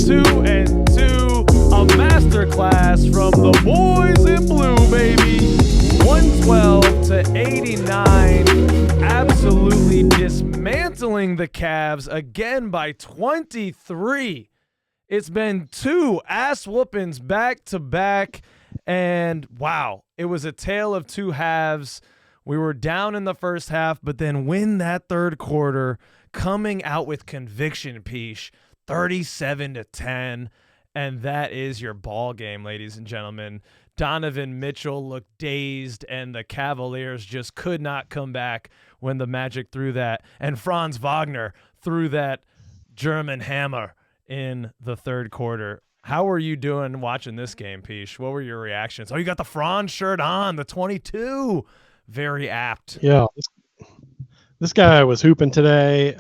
2 and 2, a masterclass from the boys in blue, baby. 112-89, absolutely dismantling the Cavs again by 23. It's been 2 ass whoopings back to back, and wow, it was a tale of 2 halves. We were down in the first half, but then win that third quarter, coming out with conviction, Pich, 37-10, and that is your ball game, ladies and gentlemen. Donovan Mitchell looked dazed, and the Cavaliers just could not come back when the Magic threw that. And Fron Vagner threw that German hammer in the third quarter. How were you doing watching this game, Pich? What were your reactions? Oh, you got the Fron shirt on, the 22. Very apt. Yeah, this guy was hooping today.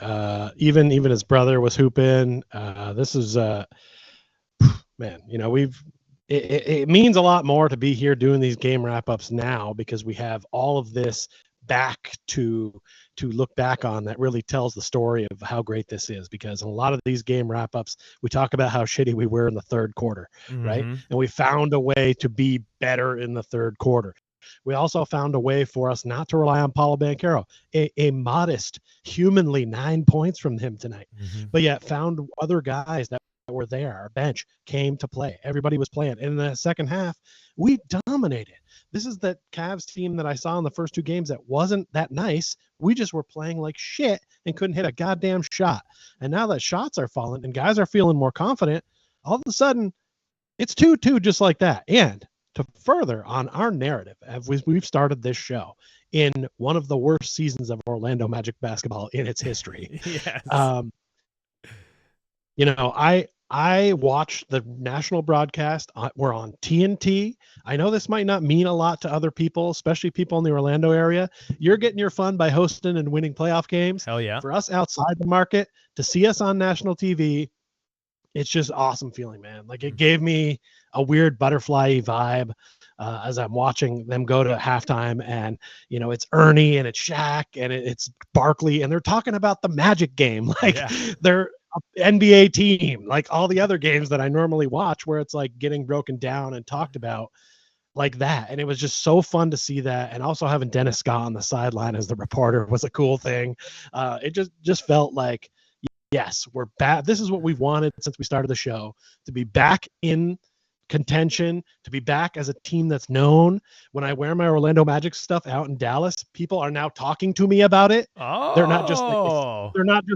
Even his brother was hooping. This is man, you know, it means a lot more to be here doing these game wrap-ups now, because we have all of this back to look back on that really tells the story of how great this is. Because in a lot of these game wrap-ups, we talk about how shitty we were in the third quarter, right? And we found a way to be better in the third quarter. We also found a way for us not to rely on Paulo Banchero, a modest, humanly 9 points from him tonight, but yet found other guys that were there. Our bench came to play. Everybody was playing. And in the second half, we dominated. This is the Cavs team that I saw in the first 2 games that wasn't that nice. We just were playing like shit and couldn't hit a goddamn shot. And now that shots are falling and guys are feeling more confident, all of a sudden, it's 2-2 just like that. And to further on our narrative, as we've started this show in one of the worst seasons of Orlando Magic basketball in its history. Yes. You know, I watched the national broadcast. We're on TNT. I know this might not mean a lot to other people, especially people in the Orlando area. You're getting your fun by hosting and winning playoff games. Hell yeah. For us outside the market, to see us on national TV, it's just awesome feeling, man. Like, it gave me a weird butterfly vibe as I'm watching them go to halftime, and you know, it's Ernie and it's Shaq and it's Barkley, and they're talking about the Magic game like they're an NBA team, like all the other games that I normally watch, where it's like getting broken down and talked about like that. And it was just so fun to see that, and also having Dennis Scott on the sideline as the reporter was a cool thing. It just felt like, yes, we're back. This is what we've wanted since we started the show, to be back in contention, to be back as a team that's known. When I wear my Orlando Magic stuff out in Dallas, people are now talking to me about it. Oh. They're not just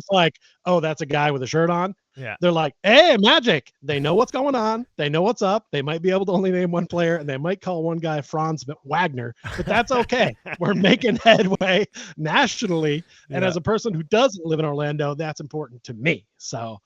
like, oh, that's a guy with a shirt on. Yeah. They're like, hey, Magic. They know what's going on. They know what's up. They might be able to only name one player, and they might call one guy Fron Vagner, but that's okay. We're making headway nationally. And as a person who doesn't live in Orlando, that's important to me. So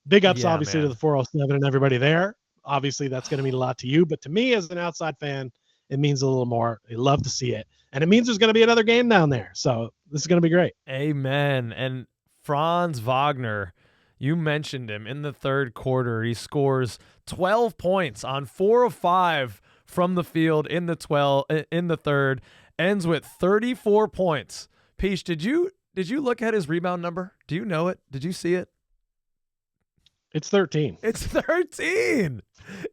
big ups, obviously, to the 407 and everybody there. Obviously, that's going to mean a lot to you, but to me as an outside fan, it means a little more. I love to see it. And it means there's going to be another game down there. So this is going to be great. Amen. And Fron Vagner, you mentioned him in the third quarter. He scores 12 points on 4 of 5 from the field in the third, ends with 34 points. Pich, did you look at his rebound number? Do you know it? Did you see it? It's 13. It's 13.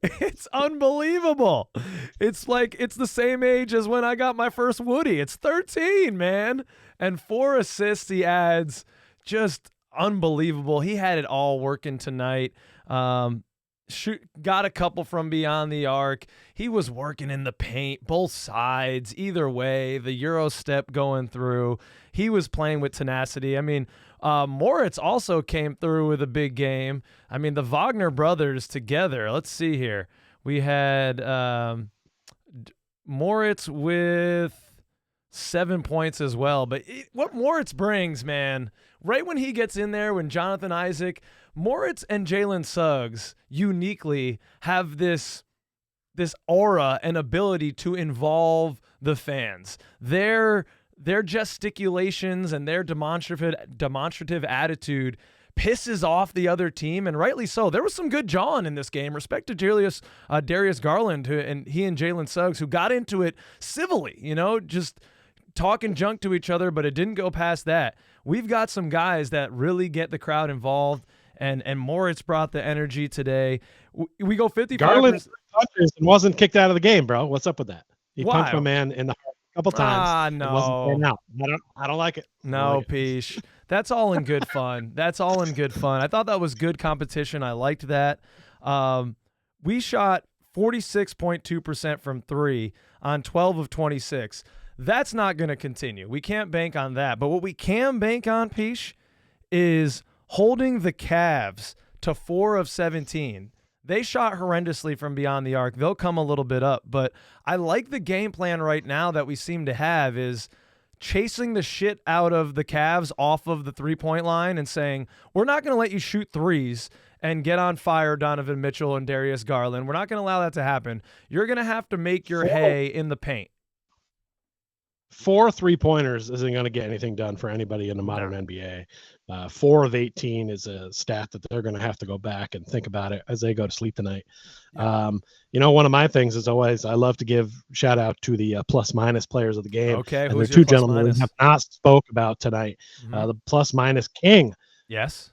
It's unbelievable. It's like it's the same age as when I got my first Woody. It's 13, man. And 4 assists he adds. Just unbelievable. He had it all working tonight. Got a couple from beyond the arc. He was working in the paint, both sides, either way. The Euro step going through. He was playing with tenacity. I mean, Moritz also came through with a big game. I mean, the Wagner brothers together. Let's see here. We had Moritz with 7 points as well. But what Moritz brings, man, right when he gets in there, when Jonathan Isaac, Moritz and Jalen Suggs uniquely have this aura and ability to involve the fans. Their gesticulations and their demonstrative attitude pisses off the other team, and rightly so. There was some good jawing in this game. Respect to Darius Garland, and Jalen Suggs, who got into it civilly, just talking junk to each other, but it didn't go past that. We've got some guys that really get the crowd involved, and Moritz brought the energy today. We go 55%. Garland touches and wasn't kicked out of the game, bro. What's up with that? He Why? punched my man in the heart a couple times. No. And wasn't thrown out. I don't like it. No, Pish. That's all in good fun. That's all in good fun. I thought that was good competition. I liked that. We shot 46.2% from 3 on 12 of 26. That's not going to continue. We can't bank on that. But what we can bank on, Pish, is holding the Cavs to 4 of 17. They shot horrendously from beyond the arc. They'll come a little bit up. But I like the game plan right now that we seem to have is chasing the shit out of the Cavs off of the three-point line and saying, we're not going to let you shoot threes and get on fire Donovan Mitchell and Darius Garland. We're not going to allow that to happen. You're going to have to make your hay in the paint. 4 3-pointers isn't going to get anything done for anybody in the modern NBA. 4 of 18 is a stat that they're going to have to go back and think about it as they go to sleep tonight. Yeah. One of my things is always I love to give shout out to the plus minus players of the game. Okay, and there are two gentlemen we have not spoke about tonight. Mm-hmm. The plus minus king. Yes.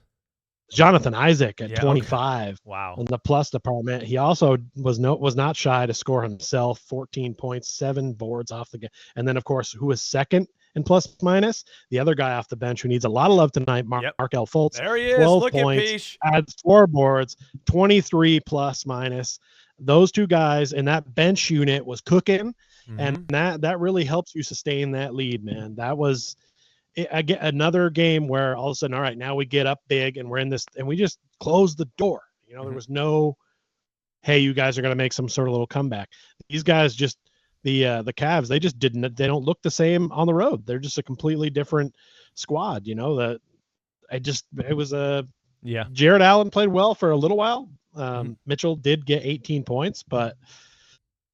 Jonathan Isaac at 25. Okay. Wow. In the plus department. He also was not shy to score himself, 14 points, 7 boards off the game. And then, of course, who was second in plus minus? The other guy off the bench who needs a lot of love tonight, Markel Fultz. There he is. 12 Look points, adds 4 boards, 23 plus minus. Those two guys in that bench unit was cooking, and that really helps you sustain that lead, man. That was I get another game where all of a sudden, all right, now we get up big and we're in this, and we just close the door. There was no, hey, you guys are going to make some sort of little comeback. These guys just the Cavs, they don't look the same on the road. They're just a completely different squad. Jared Allen played well for a little while. Mitchell did get 18 points, but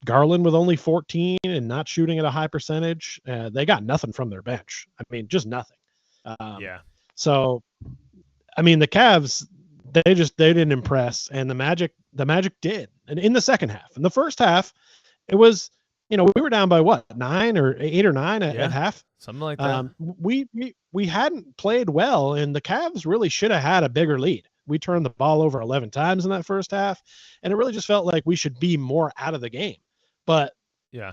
Garland with only 14 and not shooting at a high percentage. They got nothing from their bench. I mean, just nothing. So, I mean, the Cavs, they didn't impress, and the Magic did. And in the second half, in the first half, it was, we were down by what, 9 or 8 or 9 at half, something like that. We hadn't played well, and the Cavs really should have had a bigger lead. We turned the ball over 11 times in that first half, and it really just felt like we should be more out of the game. But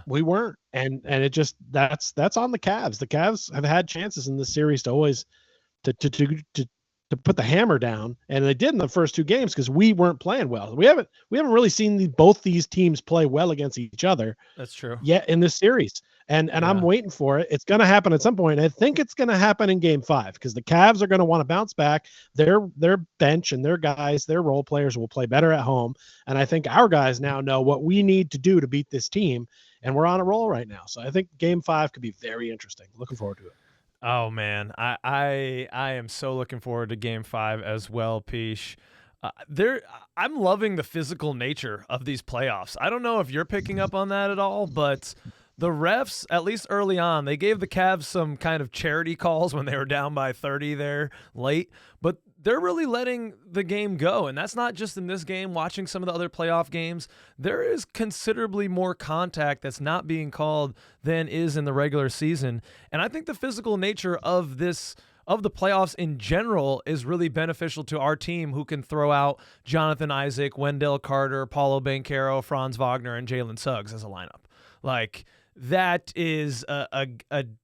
we weren't, and it just that's on the Cavs. The Cavs have had chances in this series to always to put the hammer down, and they did in the first 2 games because we weren't playing well. We haven't really seen both these teams play well against each other. That's true. Yet in this series, and I'm waiting for it. It's going to happen at some point. I think it's going to happen in Game 5 because the Cavs are going to want to bounce back. Their bench and their guys, their role players will play better at home, and I think our guys now know what we need to do to beat this team, and we're on a roll right now. So I think Game 5 could be very interesting. Looking forward to it. Oh man, I am so looking forward to Game 5 as well, Pish. I'm loving the physical nature of these playoffs. I don't know if you're picking up on that at all, but the refs, at least early on, they gave the Cavs some kind of charity calls when they were down by 30 there late, but they're really letting the game go. And that's not just in this game. Watching some of the other playoff games, there is considerably more contact that's not being called than is in the regular season. And I think the physical nature of the playoffs in general is really beneficial to our team, who can throw out Jonathan Isaac, Wendell Carter, Paulo Banchero, Fron Vagner, and Jalen Suggs as a lineup. Like, that is a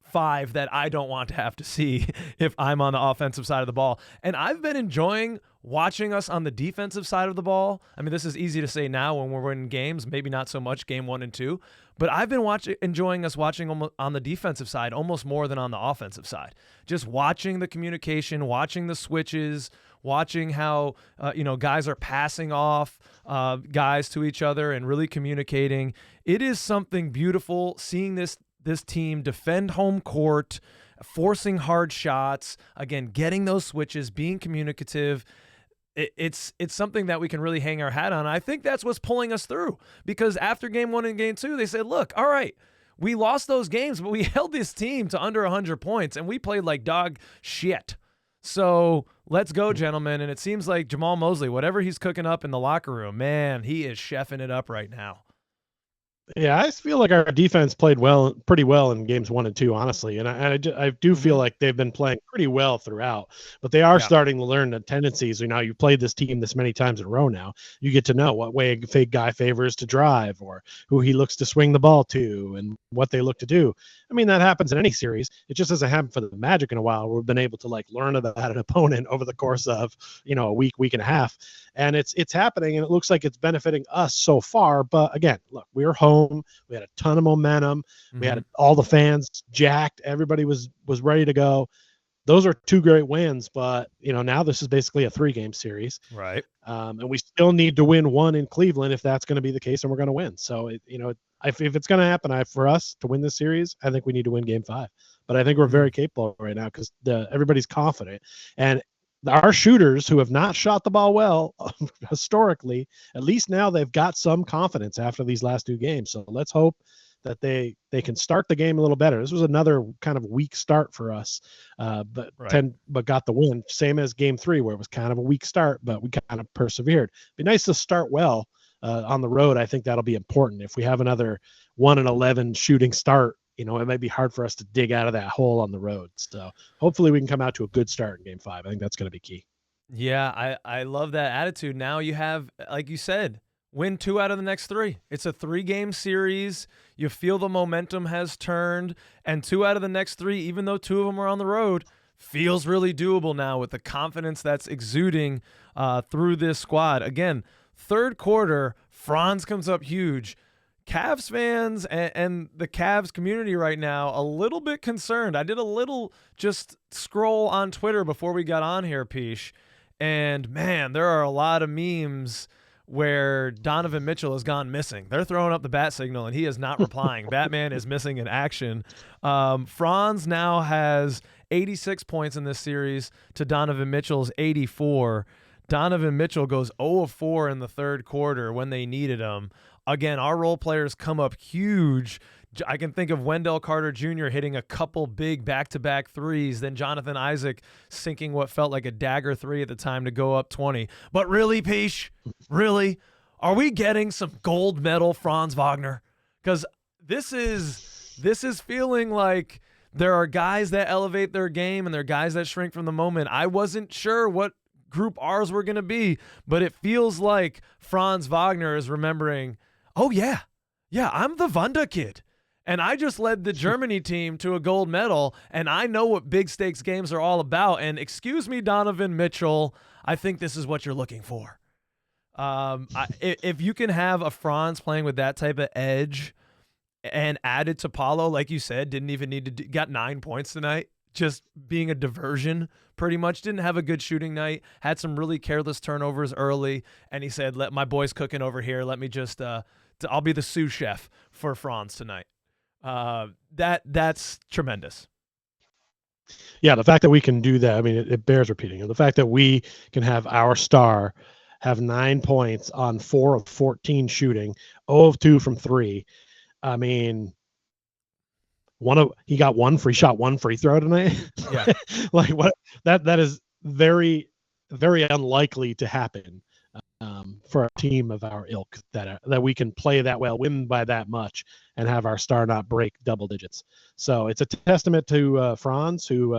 5 that I don't want to have to see if I'm on the offensive side of the ball. And I've been enjoying watching us on the defensive side of the ball. I mean, this is easy to say now when we're winning games, maybe not so much game 1 and 2, but I've been enjoying us watching on the defensive side almost more than on the offensive side. Just watching the communication, watching the switches, watching how guys are passing off guys to each other and really communicating. It is something beautiful seeing this team defend home court, forcing hard shots, again, getting those switches, being communicative. It's something that we can really hang our hat on. I think that's what's pulling us through, because after Game 1 and Game 2, they said, look, all right, we lost those games, but we held this team to under 100 points, and we played like dog shit. So let's go, gentlemen. And it seems like Jamal Mosley, whatever he's cooking up in the locker room, man, he is chefing it up right now. Yeah, I feel like our defense played pretty well in games 1 and 2, honestly, and I do feel like they've been playing pretty well throughout. But they are Yeah. starting to learn the tendencies. You've played this team this many times in a row now. You get to know what way a fake guy favors to drive, or who he looks to swing the ball to, and what they look to do. I mean, that happens in any series. It just doesn't happen for the Magic in a while. We've been able to learn about an opponent over the course of a week and a half, and it's happening, and it looks like it's benefiting us so far. But again, look, we're home. We had a ton of momentum. We had all the fans jacked. Everybody was ready to go. Those are two great wins, but now this is basically a 3-game series, Right. and we still need to win one in Cleveland if that's going to be the case, and we're going to win. So if it's going to happen, for us to win this series, I think we need to win Game 5. But I think we're very capable right now because everybody's confident, and our shooters who have not shot the ball well historically, at least now they've got some confidence after these last 2 games. So let's hope that they can start the game a little better. This was another kind of weak start for us, but got the win. Same as Game 3, where it was kind of a weak start, but we kind of persevered. Be nice to start well on the road. I think that'll be important. If we have another 1-11 shooting start, it might be hard for us to dig out of that hole on the road. So hopefully we can come out to a good start in Game 5. I think that's going to be key. Yeah, I love that attitude. Now you have, like you said, win 2 out of the next 3. It's a 3-game series. You feel the momentum has turned, and 2 out of the next 3, even though 2 of them are on the road, feels really doable now with the confidence that's exuding through this squad. Again, third quarter, Franz comes up huge. Cavs fans and the Cavs community right now a little bit concerned. I did a little just scroll on Twitter before we got on here, Pich, and man, there are a lot of memes where Donovan Mitchell has gone missing. They're throwing up the bat signal, and he is not replying. Batman is missing in action. Franz now has 86 points in this series to Donovan Mitchell's 84. Donovan Mitchell goes 0 of 4 in the third quarter when they needed him. Again, our role players come up huge. I can think of Wendell Carter Jr. hitting a couple big back-to-back threes, then Jonathan Isaac sinking what felt like a dagger 3 at the time to go up 20. But really, Peish, really, are we getting some gold medal Fron Vagner? Because this is feeling like there are guys that elevate their game and there are guys that shrink from the moment. I wasn't sure what group ours were going to be, but it feels like Fron Vagner is remembering, oh, yeah, I'm the Wanda kid. And I just led the Germany team to a gold medal, and I know what big stakes games are all about. And excuse me, Donovan Mitchell, I think this is what you're looking for. If you can have a Franz playing with that type of edge and added to Paulo, like you said, didn't even need to got 9 points tonight, just being a diversion pretty much, didn't have a good shooting night, had some really careless turnovers early, and he said, let my boys cooking over here, let me just I'll be the sous chef for Franz tonight. That's tremendous. Yeah, the fact that we can do that, I mean, it bears repeating. The fact that we can have our star have 9 points on 4 of 14 shooting, 0 of 2 from 3. I mean, he shot one free throw tonight. Yeah. Like what? That is very, very unlikely to happen for a team of our ilk, that we can play that well, win by that much, and have our star not break double digits. So it's a testament to Franz, who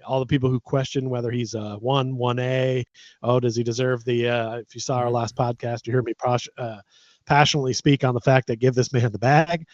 all the people who question whether he's 1A. Oh, does he deserve the? If you saw our last podcast, you heard me passionately speak on the fact that give this man the bag.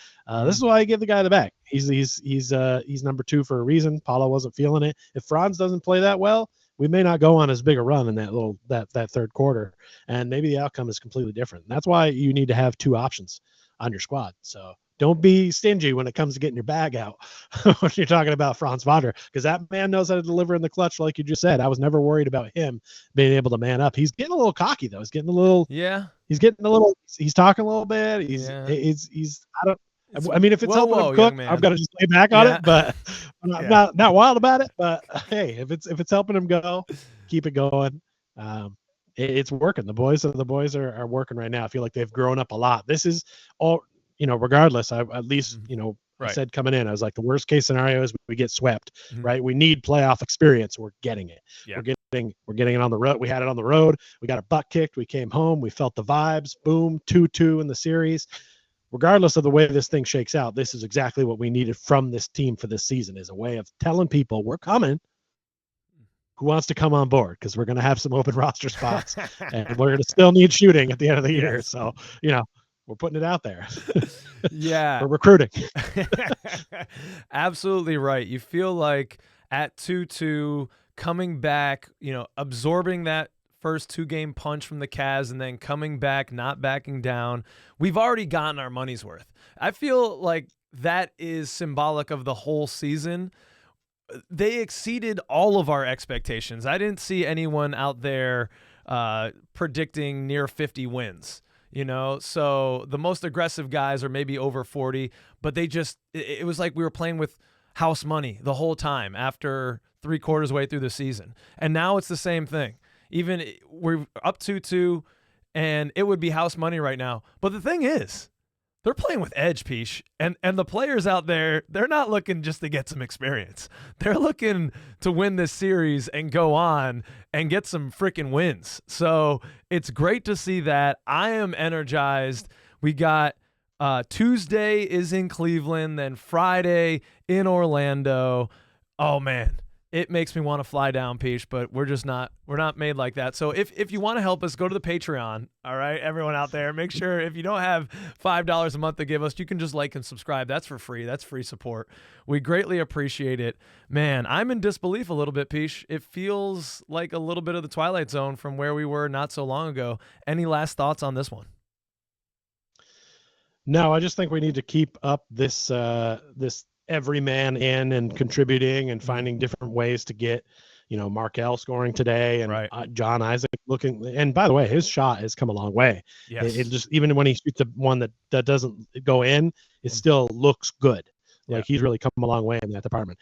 This is why I give the guy the bag. He's number 2 for a reason. Paulo wasn't feeling it. If Franz doesn't play that well, we may not go on as big a run in that third quarter, and maybe the outcome is completely different. And that's why you need to have 2 options on your squad. So don't be stingy when it comes to getting your bag out when you're talking about Fron Vagner, because that man knows how to deliver in the clutch, like you just said. I was never worried about him being able to man up. He's getting a little cocky though. He's talking a little bit. I mean, if it's helping him cook, I've got to just lay back on it, but I'm not wild about it. But hey, if it's helping him go, keep it going. It's working. The boys are working right now. I feel like they've grown up a lot. This is all, regardless, I said coming in, I was like, the worst case scenario is we get swept, right? We need playoff experience. We're getting it. Yeah. We're getting it on the road. We had it on the road. We got our butt kicked. We came home. We felt the vibes. Boom, 2-2 in the series. regardless of the way this thing shakes out, this is exactly what we needed from this team for this season, is a way of telling people we're coming. Who wants to come on board? Because we're going to have some open roster spots, and we're going to still need shooting at the end of the year. So, we're putting it out there. Yeah. We're recruiting. Absolutely right. You feel like at 2-2, coming back, absorbing that first 2-game punch from the Cavs and then coming back, not backing down. We've already gotten our money's worth. I feel like that is symbolic of the whole season. They exceeded all of our expectations. I didn't see anyone out there predicting near 50 wins. So the most aggressive guys are maybe over 40, but it was like we were playing with house money the whole time after 3/4 way through the season. And now it's the same thing. Even we're up 2-2 and it would be house money right now. But the thing is, they're playing with edge, Pich, and the players out there, they're not looking just to get some experience. They're looking to win this series and go on and get some freaking wins. So it's great to see that. I am energized. We got Tuesday is in Cleveland, then Friday in Orlando. Oh, man. It makes me want to fly down, Pich, but we're not made like that. So if you want to help us, go to the Patreon. All right, everyone out there, make sure if you don't have $5 a month to give us, you can just like and subscribe. That's for free. That's free support. We greatly appreciate it. Man, I'm in disbelief a little bit, Pich. It feels like a little bit of the Twilight Zone from where we were not so long ago. Any last thoughts on this one? No, I just think we need to keep up this every man in and contributing and finding different ways to get, Markelle scoring today and right. John Isaac looking. And by the way, his shot has come a long way. Yes. It just, even when he shoots the one that doesn't go in, it still looks good. Like he's really come a long way in that department.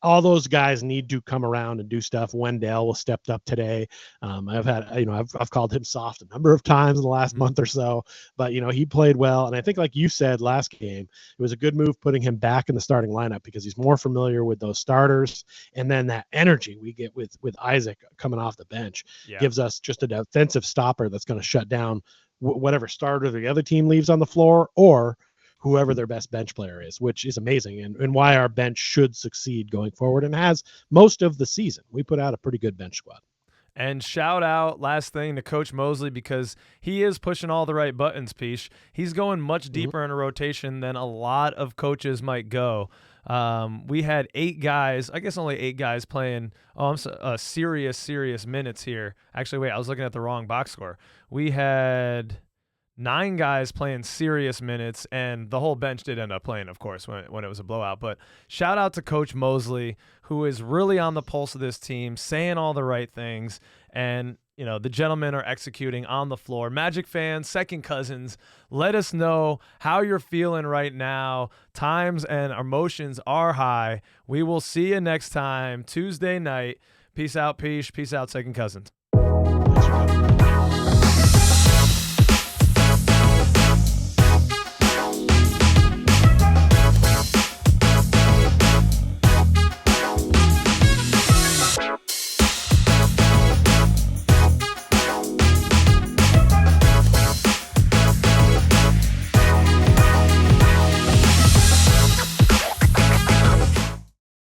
All those guys need to come around and do stuff. Wendell was stepped up today. I've called him soft a number of times in the last month or so, but he played well. And I think, like you said last game, it was a good move putting him back in the starting lineup because he's more familiar with those starters. And then that energy we get with Isaac coming off the bench gives us just a defensive stopper that's going to shut down whatever starter the other team leaves on the floor, or whoever their best bench player is, which is amazing, and why our bench should succeed going forward and has most of the season. We put out a pretty good bench squad. And shout out, last thing, to Coach Mosley, because he is pushing all the right buttons, Pich. He's going much deeper in a rotation than a lot of coaches might go. We had 8 guys, I guess only 8 guys playing serious minutes here. Actually, wait, I was looking at the wrong box score. We had 9 guys playing serious minutes, and the whole bench did end up playing, of course, when it was a blowout. But shout out to Coach Mosley, who is really on the pulse of this team, saying all the right things, and the gentlemen are executing on the floor. Magic fans, second cousins, let us know how you're feeling right now. Times and emotions are high. We will see you next time, Tuesday night. Peace out, Pich. Peace out, second cousins. Thanks for coming.